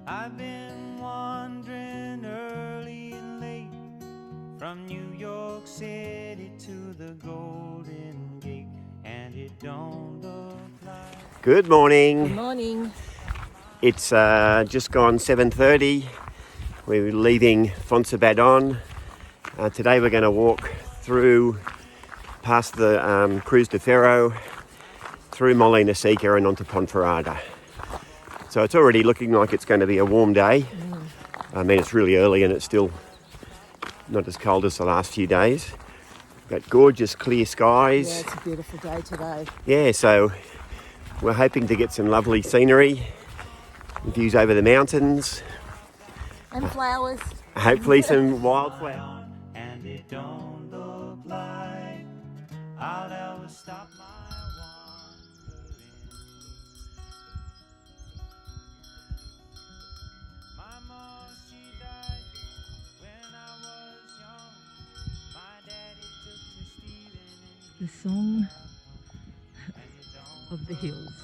I've been wandering early and late from New York City to the Golden Gate, and it don't look like... Good morning. Good morning. It's just gone 7:30. We're leaving Ponferada. Today we're going to walk through past the Cruz de Ferro, through Molina Seca and onto Ponferada. So it's already looking like it's going to be a warm day. I mean, it's really early and it's still not as cold as the last few days. But gorgeous clear skies. Yeah, it's a beautiful day today. Yeah, so we're hoping to get some lovely scenery, views over the mountains. And flowers. Hopefully some wildflowers. And it don't look like I'll ever stop my wandering. My mom, she died when I was young. My daddy took to stealing The song of the hills.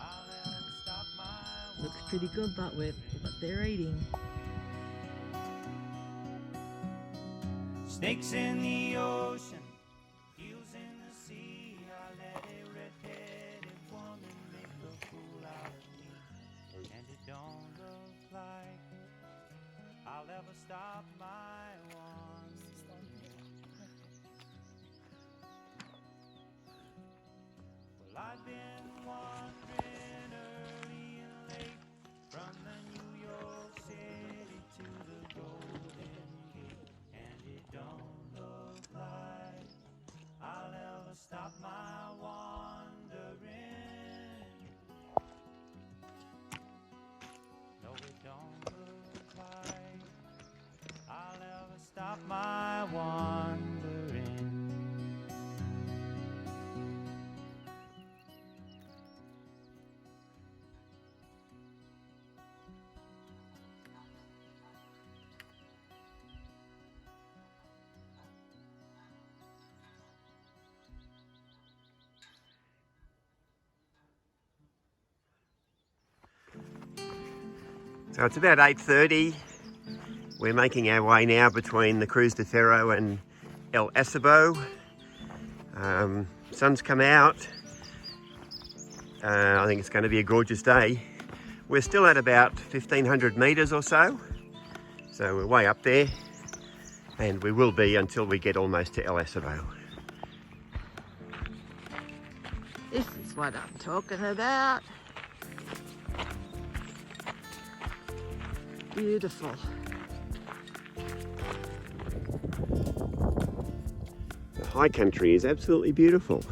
I'll ever stop my Looks pretty good, but with what they're eating. snakes in the ocean, eels in the sea. I let a red-headed woman make a fool out of me, and it don't look like I'll ever stop my wandering. Well, I've been wandering early and late from the New York City to the Golden Gate, and it don't look like I'll ever stop my wandering. No, it don't look like I'll ever stop my wandering. So it's about 8:30. We're making our way now between the Cruz de Ferro and El Acebo. Sun's come out. I think it's going to be a gorgeous day. We're still at about 1,500 metres or so. So we're way up there. And we will be until we get almost to El Acebo. This is what I'm talking about. Beautiful. The high country is absolutely beautiful.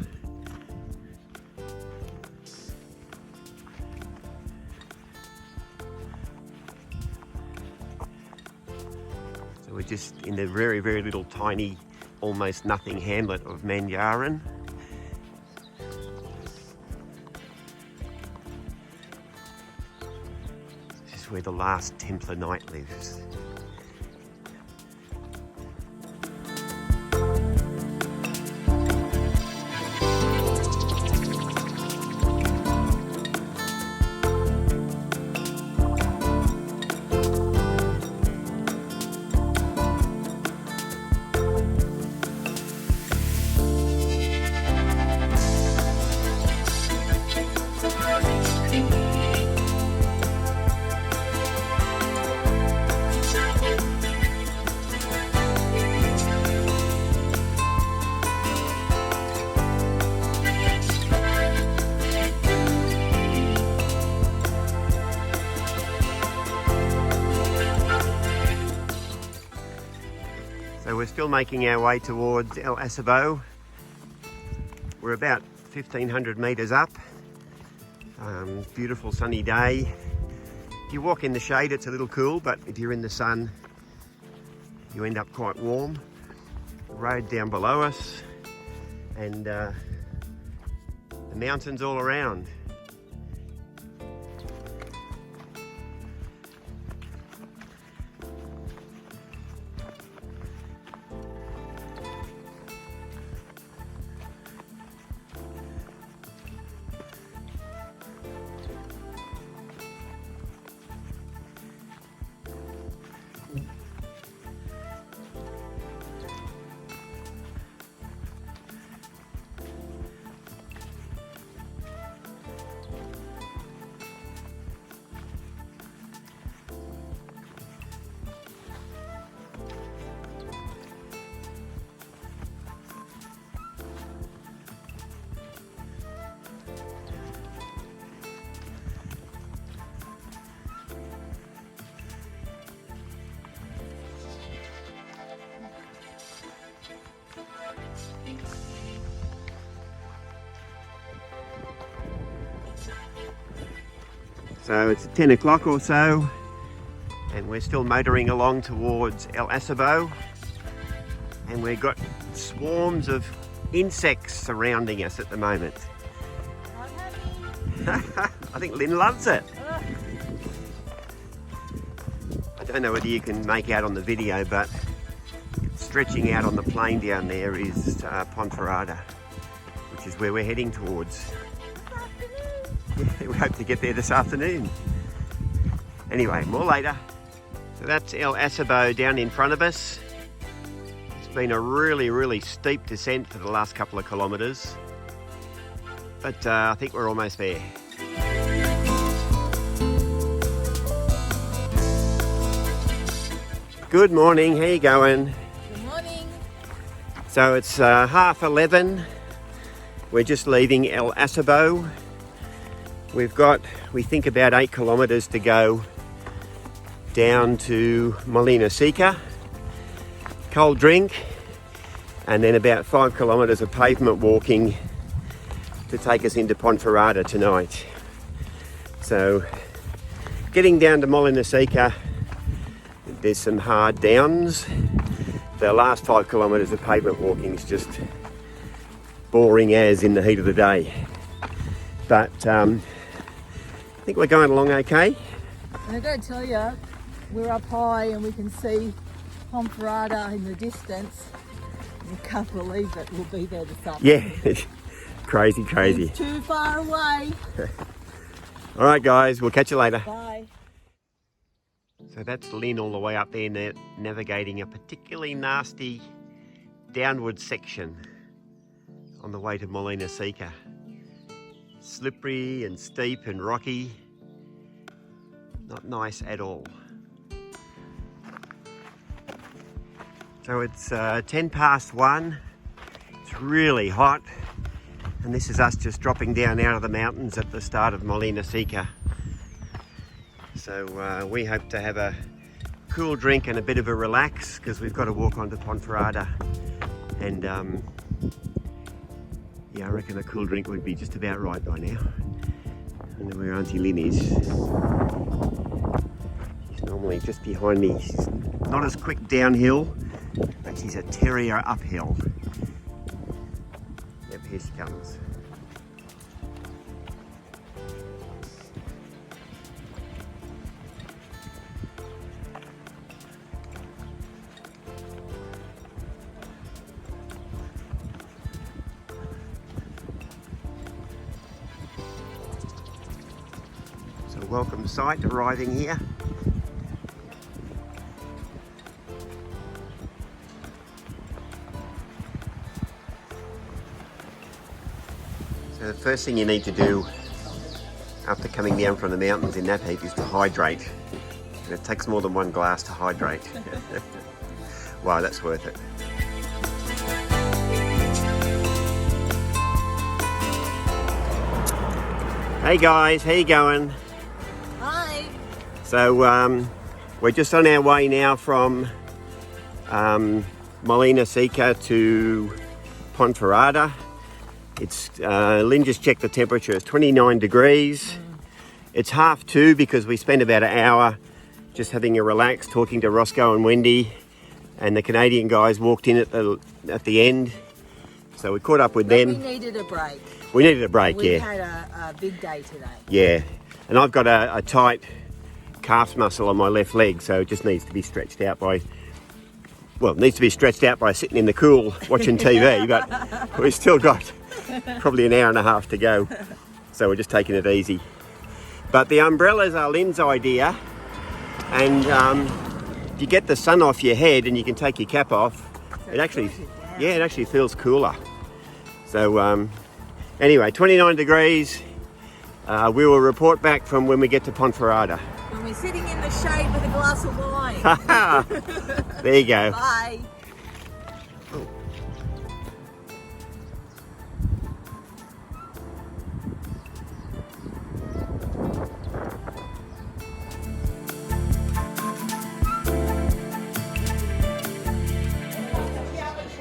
So we're just in the very, very little tiny, almost nothing hamlet of Manyaran. This is where the last Templar knight lives. So we're still making our way towards El Acebo. We're about 1,500 metres up. Beautiful sunny day. If you walk in the shade, it's a little cool, but if you're in the sun, you end up quite warm. The road down below us and the mountains all around. So it's 10 o'clock or so, and we're still motoring along towards El Acebo, and we've got swarms of insects surrounding us at the moment. I think Lynn loves it. I don't know whether you can make out on the video, but stretching out on the plain down there is Ponferada, which is where we're heading towards. Yeah, we hope to get there this afternoon. Anyway, more later. So that's El Acebo down in front of us. It's been a really steep descent for the last couple of kilometres, but I think we're almost there. Good morning, how you going? Good morning. So it's 11:30. We're just leaving El Acebo. We've got, we think, about 8 kilometres to go down to Molina Seca. Cold drink, and then about 5 kilometres of pavement walking to take us into Ponferada tonight. So getting down to Molina Seca, there's some hard downs. The last 5 kilometres of pavement walking is just boring as in the heat of the day. But I think we're going along okay. And I've got to tell you, we're up high and we can see Ponferada in the distance. You can't believe it, we'll be there this afternoon. Yeah, crazy. It's too far away. All right, guys, we'll catch you later. Bye. So that's Lynn all the way up there navigating a particularly nasty downward section on the way to Molina Seca. Slippery and steep and rocky. Not nice at all. So it's 1:10. It's really hot. And this is us just dropping down out of the mountains at the start of Molina Seca. So we hope to have a cool drink and a bit of a relax because we've got to walk on to Ponferada. And yeah, I reckon a cool drink would be just about right by now. I know where Auntie Lynn is. She's normally just behind me. She's not as quick downhill, but she's a terrier uphill. Yep, here she comes. Welcome sight arriving here. So the first thing you need to do after coming down from the mountains in that heat is to hydrate. And it takes more than one glass to hydrate. Wow, that's worth it. Hey guys, how you going? So we're just on our way now from Molina Seca to Ponferada. It's Lynn just checked the temperature, it's 29 degrees. It's 1:30 because we spent about an hour just having a relax, talking to Roscoe and Wendy, and the Canadian guys walked in at the end. So we caught up with them. We needed a break. We needed a break, We yeah. had a big day today. Yeah, and I've got a tight calf muscle on my left leg, so it just needs to be stretched out by, well, it needs to be stretched out by sitting in the cool watching TV, but we've still got probably an hour and a half to go, so we're just taking it easy. But the umbrellas are Lynn's idea, and you get the sun off your head and you can take your cap off. It actually, yeah, it actually feels cooler. So anyway, 29 degrees. We will report back from when we get to Ponferada. When we're sitting in the shade with a glass of wine. There you go. Bye.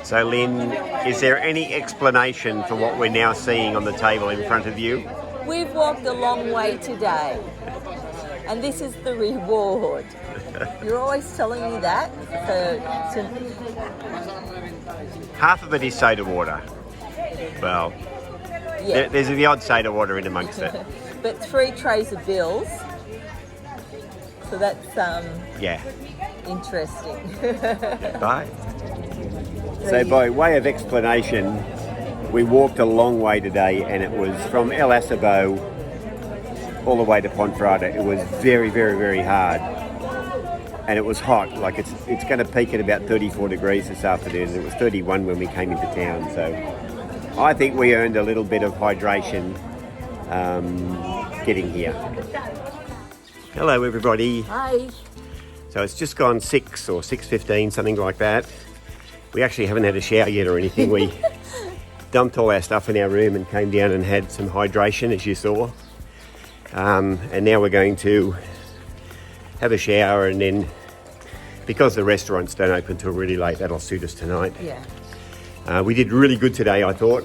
So Lynn, is there any explanation for what we're now seeing on the table in front of you? We've walked a long way today. And this is the reward. You're always telling me that. So Half of it is soda water. Well, yeah. there's the odd soda water in amongst it. But 3 trays of bills. So that's Yeah. interesting. Right. So by way of explanation, we walked a long way today, and it was from El Acebo all the way to Ponferada. It was very, very, very hard. And it was hot. Like it's going to peak at about 34 degrees this afternoon. It was 31 when we came into town. So I think we earned a little bit of hydration getting here. Hello everybody. Hi. So it's just gone 6 or 6:15, something like that. We actually haven't had a shower yet or anything. We dumped all our stuff in our room and came down and had some hydration, as you saw. And now we're going to have a shower, and then because the restaurants don't open till really late, that'll suit us tonight. Yeah. We did really good today, I thought,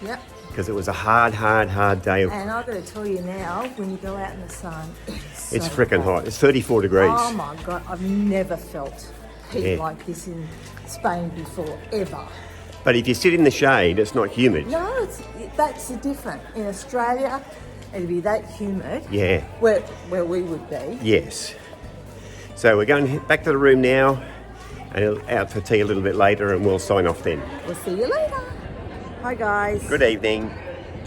Yep. because it was a hard day. And I've got to tell you now, when you go out in the sun, It's freaking hot. It's 34 degrees. Oh my God, I've never felt heat Yeah. like this in Spain before, ever. But if you sit in the shade, it's not humid. No, that's different. In Australia, it'd be that humid. Yeah. Where we would be. Yes. So we're going back to the room now, and out for tea a little bit later, and we'll sign off then. We'll see you later. Hi guys. Good evening.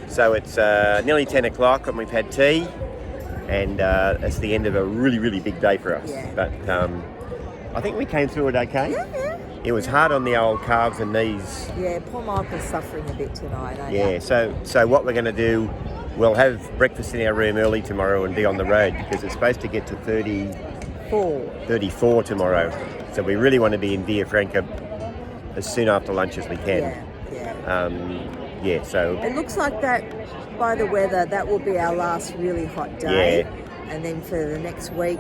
So it's nearly 10 o'clock and we've had tea, and it's the end of a really, really big day for us. Yeah. But I think we came through it okay. Yeah. It was hard on the old calves and knees. Yeah, poor Michael's suffering a bit tonight, aren't Yeah, you? so what we're going to do, we'll have breakfast in our room early tomorrow and be on the road, because it's supposed to get to 34 tomorrow. So we really want to be in Villafranca as soon after lunch as we can. Yeah. So It looks like that, by the weather, that will be our last really hot day. Yeah. And then for the next week,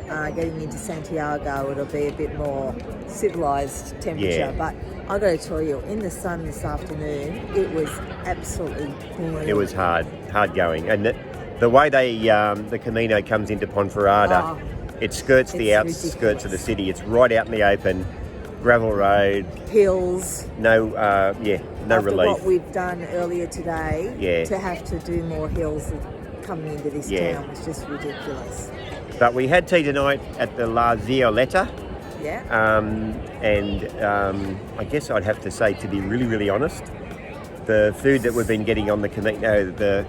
getting into Santiago, it'll be a bit more civilised temperature. Yeah. But I've got to tell you, in the sun this afternoon, it was absolutely brilliant. it was hard going. And the way the Camino comes into Ponferada, it skirts the it's outskirts ridiculous. of the city. It's right out in the open, gravel road, Hills. no After relief. what we've done earlier today, Yeah. to have to do more hills coming into this Yeah. town was just ridiculous. But we had tea tonight at the La Violetta. Yeah. And I guess I'd have to say, to be really, really honest, the food that we've been getting on the Camino, the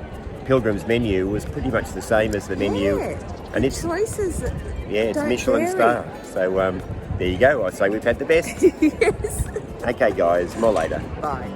Pilgrim's menu, was pretty much the same as the menu. Yeah. And it's Choices. it's don't Michelin vary. star. So there you go. I'd say we've had the best. Yes. Okay, guys, more later. Bye.